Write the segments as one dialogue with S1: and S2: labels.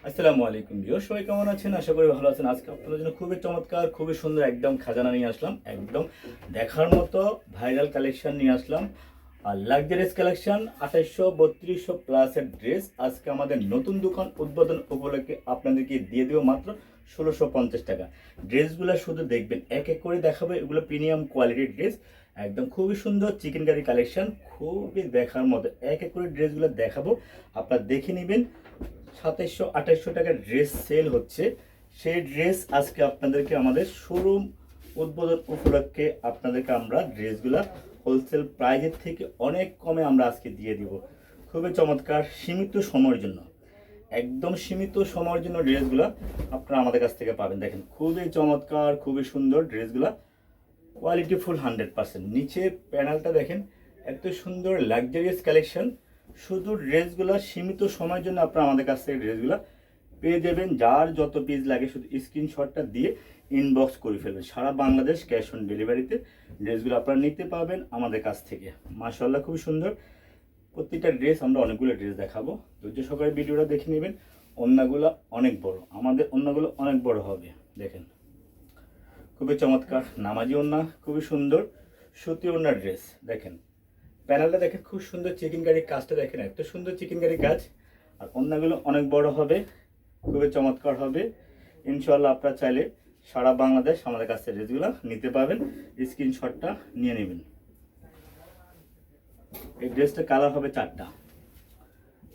S1: আসসালামু আলাইকুম ভিউয়ার, সবাই কেমন আছেন? আশা করি ভালো আছেন। আজকে আপনাদের জন্য খুবই চমৎকার, খুবই সুন্দর একদম খাজানা নিয়ে আসলাম। একদম দেখার মতো ভাইরাল কালেকশন নিয়ে আসলাম। আর লাক্সারিয়াস কালেকশন 2800 3200 প্লাসের ড্রেস আজকে আমাদের নতুন দোকান উদ্বোধন উপলক্ষে আপনাদেরকে দিয়ে দেবো মাত্র 1650 টাকা। ড্রেসগুলো শুধু দেখবেন, এক এক করে দেখাবো। এগুলো প্রিমিয়াম কোয়ালিটির ড্রেস, একদম খুবই সুন্দর চিকেন কারি কালেকশন, খুবই দেখার মতো। এক এক করে ড্রেসগুলো দেখাবো, আপনারা দেখে নেবেন। 2700 2800 টাকার ড্রেস সেল হচ্ছে। সেই ড্রেস আজকে আপনাদেরকে আমাদের শোরুম উদ্বোধন উপলক্ষে আপনাদেরকে আমরা ড্রেসগুলো হোলসেল প্রাইজের থেকে অনেক কমে আমরা আজকে দিয়ে দিব। খুবই চমৎকার, সীমিত সময়ের জন্য, একদম সীমিত সময়ের জন্য ড্রেসগুলো আপনারা আমাদের কাছ থেকে পাবেন। দেখেন খুবই চমৎকার, খুবই সুন্দর ড্রেসগুলো, কোয়ালিটি ফুল 100%। নিচে প্যানেলটা দেখেন, এত সুন্দর লাক্সারিয়াস কালেকশন। শুধু ড্রেসগুলো সীমিত সময়ের জন্য আপনারা আমাদের কাছ থেকে ড্রেসগুলো পেয়ে যাবেন। যার যত পিস লাগে শুধু স্ক্রিনশটটা দিয়ে ইনবক্স করে ফেলবেন। সারা বাংলাদেশ ক্যাশ অন ডেলিভারিতে ড্রেসগুলো আপনারা নিতে পারবেন আমাদের কাছ থেকে। মাশাআল্লাহ খুবই সুন্দর প্রত্যেকটা ড্রেস। আমরা অনেকগুলো ড্রেস দেখাবো, ধৈর্য সহকারে ভিডিওটা দেখে নেবেন। ওড়নাগুলো অনেক বড়, আমাদের ওড়নাগুলো অনেক বড় হবে। দেখেন খুবই চমৎকার নামাজি ওড়না, খুবই সুন্দর সুতি ওড়নার ড্রেস। দেখেন প্যানেলটা দেখেন, খুব সুন্দর চিকেন কারি কাজটা দেখেন, এত সুন্দর চিকেন কারি কাজ। আর ওড়নাগুলো অনেক বড় হবে, খুবই চমৎকার হবে। ইনশাল্লাহ আপনারা চাইলে সারা বাংলাদেশ আমাদের কাছ থেকে ড্রেসগুলো নিতে পারবেন। স্ক্রিনশটটা নিয়ে নেবেন। এই ড্রেসটা কালার হবে চারটা,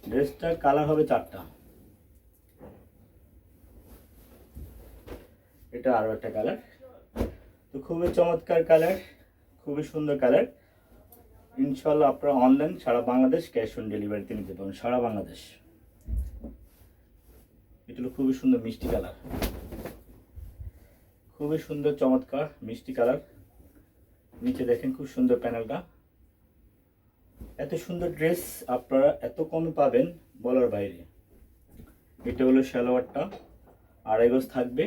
S1: ড্রেসটার কালার হবে চারটা। এটা আরও একটা কালার, তো খুবই চমৎকার কালার, খুবই সুন্দর কালার। ইনশাল্লাহ আপনারা অনলাইন সারা বাংলাদেশ ক্যাশ অন ডেলিভারিতে নিতে পারবেন, সারা বাংলাদেশ। এটা হলো খুবই সুন্দর মিষ্টি কালার, খুবই সুন্দর চমৎকার মিষ্টি কালার। নিচে দেখেন খুব সুন্দর প্যানেলটা। এত সুন্দর ড্রেস আপনারা এত কমে পাবেন বলার বাইরে। এটা হলো সালোয়ারটা, আড়াই গজ থাকবে।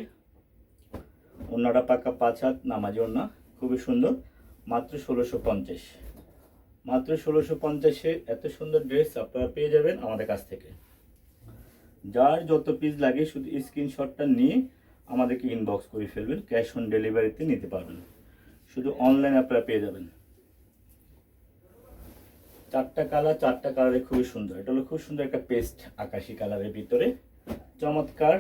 S1: ওড়নাটা পাকা 5 হাত নামাজি ওড়না, খুবই সুন্দর। মাত্র 1650, মাত্র 1650-এ এত সুন্দর ড্রেস আপনারা পেয়ে যাবেন আমাদের কাছ থেকে। যার যত পিস লাগে শুধু স্ক্রিনশটটা নিয়ে আমাদেরকে ইনবক্স করে ফেলবেন, ক্যাশ অন ডেলিভারিতে নিতে পারবেন। শুধু অনলাইন আপনারা পেয়ে যাবেন। চারটা কালার, চারটা কালারে খুবই সুন্দর। এটা হলো খুব সুন্দর একটা পেস্ট আকাশি কালারের ভিতরে, চমৎকার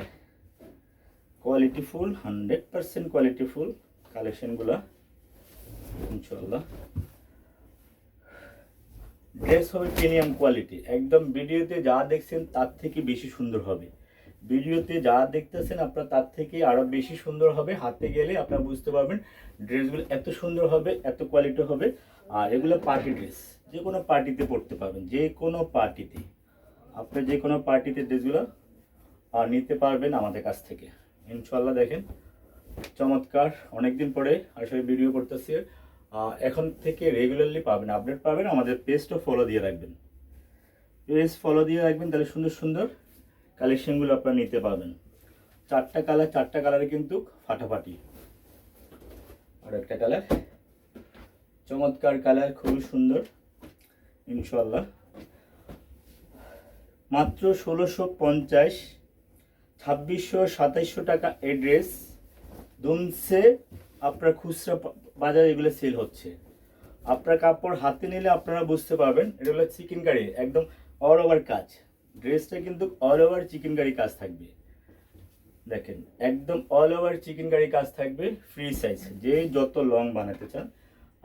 S1: কোয়ালিটি ফুল, 100% কোয়ালিটি ফুল কালেকশনগুলো। ইনশাআল্লাহ ড্রেস হবে প্রিমিয়াম কোয়ালিটি, একদম ভিডিওতে যা দেখছেন তার থেকে বেশি সুন্দর হবে। ভিডিওতে যা দেখতেছেন আপনার তার থেকে আরও বেশি সুন্দর হবে। হাতে গেলে আপনারা বুঝতে পারবেন ড্রেসগুলো এত সুন্দর হবে, এত কোয়ালিটি হবে। আর এগুলো পার্টি ড্রেস, যে কোনো পার্টিতে পরতে পারবেন, যে কোনো পার্টিতে। আপনি যে কোনো পার্টিতে ড্রেসগুলো নিতে পারবেন আমাদের কাছ থেকে। ইনশাল্লাহ দেখেন চমৎকার, অনেকদিন পরে আসলে ভিডিও করতেছি। এখন থেকে রেগুলারলি পাবেন, আপডেট পাবেন। আমাদের পেজটা ফলো দিয়ে রাখবেন, পেজ ফলো দিয়ে রাখবেন, তাহলে সুন্দর সুন্দর কালেকশনগুলো আপনারা নিতে পারবেন। চারটা কালার, চারটা কালারে কিন্তু ফাটাফাটি। আর একটা কালার, চমৎকার কালার, খুবই সুন্দর। ইনশাল্লাহ মাত্র 1650, 2600 2700 টাকা এই ড্রেস দুমসে আপনার খুচরা বাজারে এগুলো সেল হচ্ছে। আপনার কাপড় হাতে নিলে আপনারা বুঝতে পারবেন এটা হলো চিকেন কারি, একদম অল ওভার কাজ। ড্রেসটা কিন্তু অল ওভার চিকেন কারি কাজ থাকবে। দেখেন একদম অল ওভার চিকেন কারি কাজ থাকবে, ফ্রি সাইজ। যে যত লং বানাতে চান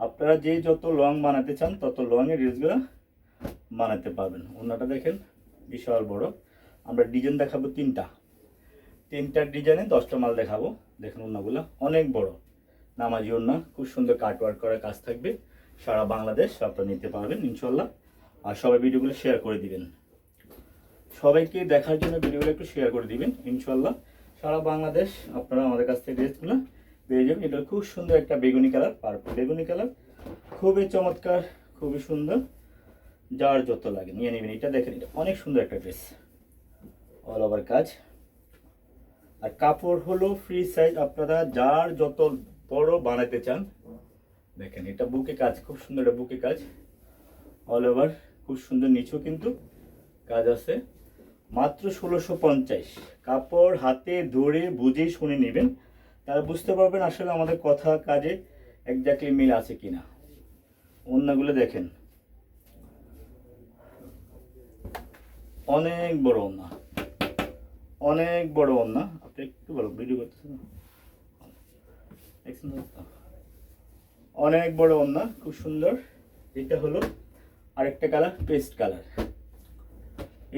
S1: আপনারা, যে যত লং বানাতে চান তত লংয়ের ড্রেসগুলো বানাতে পারবেন। ওনাটা দেখেন বিশাল বড়। আমরা ডিজাইন দেখাবো তিনটা ডিজাইনে 10টা মাল দেখাবো। দেখেন ওনাগুলো অনেক বড় নামাজি ওড়না, খুব সুন্দর কাটওয়ার্ক করা কাজ থাকবে। সারা বাংলাদেশ আপনারা নিতে পারবেন ইনশাল্লাহ। আর সবাই ভিডিওগুলো শেয়ার করে দিবেন, সবাইকে দেখার জন্য ভিডিওগুলো একটু শেয়ার করে দিবেন। ইনশাল্লাহ সারা বাংলাদেশ আপনারা আমাদের কাছ থেকে ড্রেসগুলো পেয়ে যাবেন। এটা খুব সুন্দর একটা বেগুনি কালার, পার্পল বেগুনি কালার, খুবই চমৎকার, খুবই সুন্দর। যার যত লাগে নিয়ে নেবেন। এটা দেখেন, এটা অনেক সুন্দর একটা ড্রেস, অল ওভার কাজ। আর কাপড় হলো ফ্রি সাইজ, আপনারা যার যত বড় বানাতে চান। দেখেন এটা বুকে কাজ, খুব সুন্দর একটা বুকে কাজ, অল ওভার খুব সুন্দর। নিচেও কিন্তু কাজ আছে। মাত্র 1650। কাপড় হাতে ধরে বুঝে শুনে নেবেন, তাহলে বুঝতে পারবেন আসলে আমাদের কথা কাজে একজাক্টলি মিল আছে কিনা। ওড়নাগুলো দেখেন, অনেক বড় ওড়না, অনেক বড় ওড়না। আপনি একটু বলো, ভিডিও করতেছেন না? দেখছেন তো? অনেক বড় ওড়না, খুব সুন্দর। এটা হলো আরেকটা কালার, পেস্ট কালার।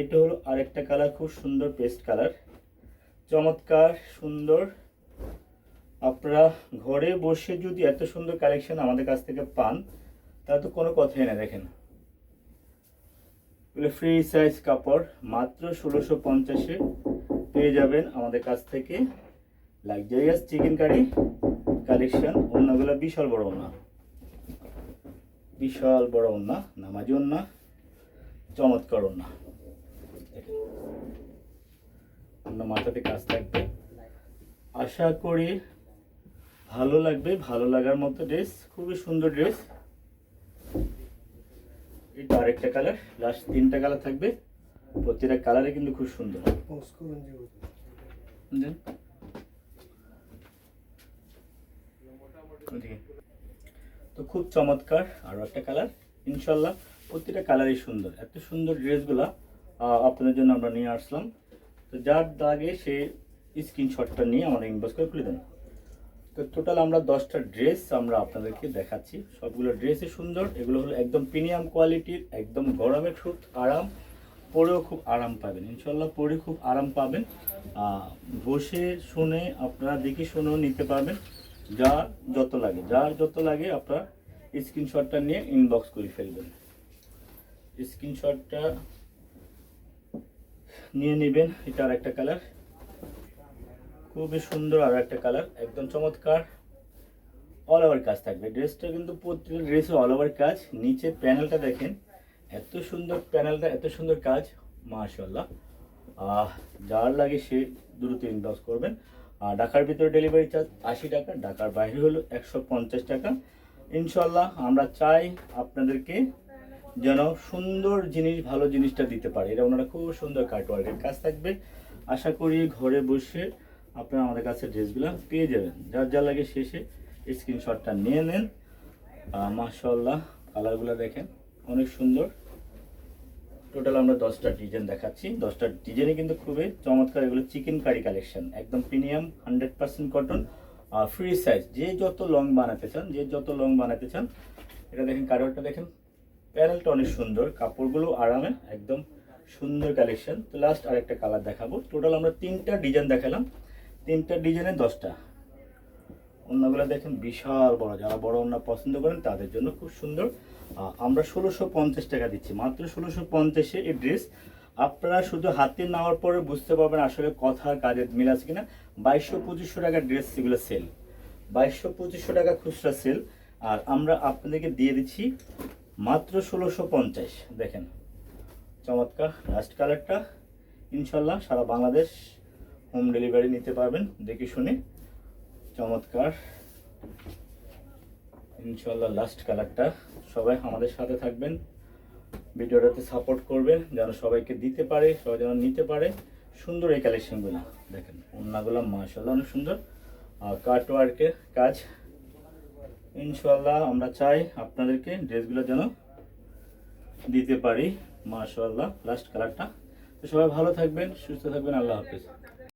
S1: এটা হলো আরেকটা কালার, খুব সুন্দর পেস্ট কালার, চমৎকার সুন্দর। আপনারা ঘরে বসে যদি এত সুন্দর কালেকশন আমাদের কাছ থেকে পান, তাহলে তো কোনো কথাই না। দেখেন, ফ্রি সাইজ কাপড়, মাত্র 1650-এ পেয়ে যাবেন আমাদের কাছ থেকে লাক্সারিয়াস চিকেন কারি কালেকশন। ওড়নাগুলো বিশাল বড় ওড়না, বিশাল বড় ওড়না, নামাজি ওড়না, চমৎকার ওড়না। দেখেন, ওড়না মাথাতে কাজ থাকবে। আশা করি ভালো লাগবে, ভালো লাগার মতো ড্রেস, খুবই সুন্দর ড্রেস। এটা আরেকটা কালার, লাস্ট 3টা কালার থাকবে, প্রতিটা কালারে কিন্তু খুব সুন্দর। তো খুব চমৎকার আরো একটা কালার, ইনশাল্লাহ প্রতিটা কালারই সুন্দর। এত সুন্দর ড্রেসগুলা আপনাদের জন্য আমরা নিয়ে আসলাম। তো যার লাগে সে স্ক্রিনশটটা নিয়ে আমাদের ইনবক্স করে খুলে দেন। তো টোটাল আমরা 10টা ড্রেস আমরা আপনাদেরকে দেখাচ্ছি, সবগুলো ড্রেসই সুন্দর। এগুলো হলো একদম প্রিমিয়াম কোয়ালিটির, একদম গরমে খুব আরাম, পরেও খুব আরাম পাবেন ইনশাল্লাহ, পরে খুব আরাম পাবেন। বসে শুনে আপনারা দেখে শুনেও নিতে পারবেন। যার যত লাগে, যার যত লাগে আপনারা স্ক্রিনশটটা নিয়ে ইনবক্স করে ফেলবেন। স্ক্রিনশটটা নিয়ে নেবেন। এটা আর একটা কালার, খুবই সুন্দর আর একটা কালার, একদম চমৎকার। অল ওভার কাজ থাকবে ড্রেসটা, কিন্তু প্রত্যেকটা ড্রেসে অল ওভার কাজ। নিচে প্যানেলটা দেখেন, এত সুন্দর প্যানেলটা, এত সুন্দর কাজ, মাশাআল্লাহ। যার লাগে সে দ্রুত ইনবক্স করবেন। ঢাকার ভিতরে ডেলিভারি চার্জ 80 টাকা, ঢাকার বাইরে হলো 150 টাকা। ইনশাল্লাহ আমরা চাই আপনাদেরকে যেন সুন্দর জিনিস, ভালো জিনিসটা দিতে পারে। এটা ওনারা খুব সুন্দর কাটওয়ার্কের কাজ থাকবে। আশা করি ঘরে বসে আপনারা আমাদের কাছে ড্রেসগুলো পেয়ে যাবেন। যার যা লাগে শেষে স্ক্রিনশটটা নিয়ে নেন। মাশাআল্লাহ, কালারগুলো দেখেন অনেক সুন্দর। টোটাল আমরা 10টা ডিজাইন দেখাচ্ছি, 10টা ডিজাইনই কিন্তু খুবই চমৎকার। এগুলো চিকেন কারি কালেকশন, একদম প্রিমিয়াম 100% কটন, ফ্রি সাইজ। যে যত লং বানাতে চান, যে যত লং বানাতে চান। এটা দেখেন, কালারটা দেখেন, প্যানেলটা অনেক সুন্দর, কাপড়গুলো আরামের, একদম সুন্দর কালেকশন। তো লাস্ট আরেকটা কালার দেখাবো। টোটাল আমরা 3টা ডিজাইন দেখালাম, 3টা ডিজাইনে 10টা। ওড়নাগুলো দেখেন বিশাল বড়, যারা বড় ওড়না পছন্দ করেন তাদের জন্য খুব সুন্দর। আমরা 1650 টাকা দিচ্ছি, মাত্র 1650-এ এই ড্রেস। আপনারা শুধু হাতে নেওয়ার পরে বুঝতে পারবেন আসলে কথা কাজের মিল আছে কিনা। 2200-2500 টাকা ড্রেস সেগুলো সেল, 2200-2500 টাকা খুচরা সেল, আর আমরা আপনাদেরকে দিয়ে দিচ্ছি মাত্র 1650। দেখেন চমৎকার লাস্ট কালারটা। ইনশাল্লাহ সারা বাংলাদেশ হোম ডেলিভারি নিতে পারবেন দেখে শুনে। চমৎকার ইনশাল্লাহ লাস্ট কালারটা। সবাই আমাদের সাথে থাকবেন, ভিডিওটাতে সাপোর্ট করবেন যেন সবাইকে দিতে পারে, সবাই যেন নিতে পারে সুন্দর এই কালেকশনগুলো। দেখেন ওড়নাগুলো মাশাআল্লাহ অনেক সুন্দর, আর কাটওয়ার্কের কাজ। ইনশাল্লাহ আমরা চাই আপনাদেরকে ড্রেসগুলো যেন দিতে পারি। মাশাআল্লাহ লাস্ট কালারটা। তো সবাই ভালো থাকবেন, সুস্থ থাকবেন, আল্লাহ হাফেজ।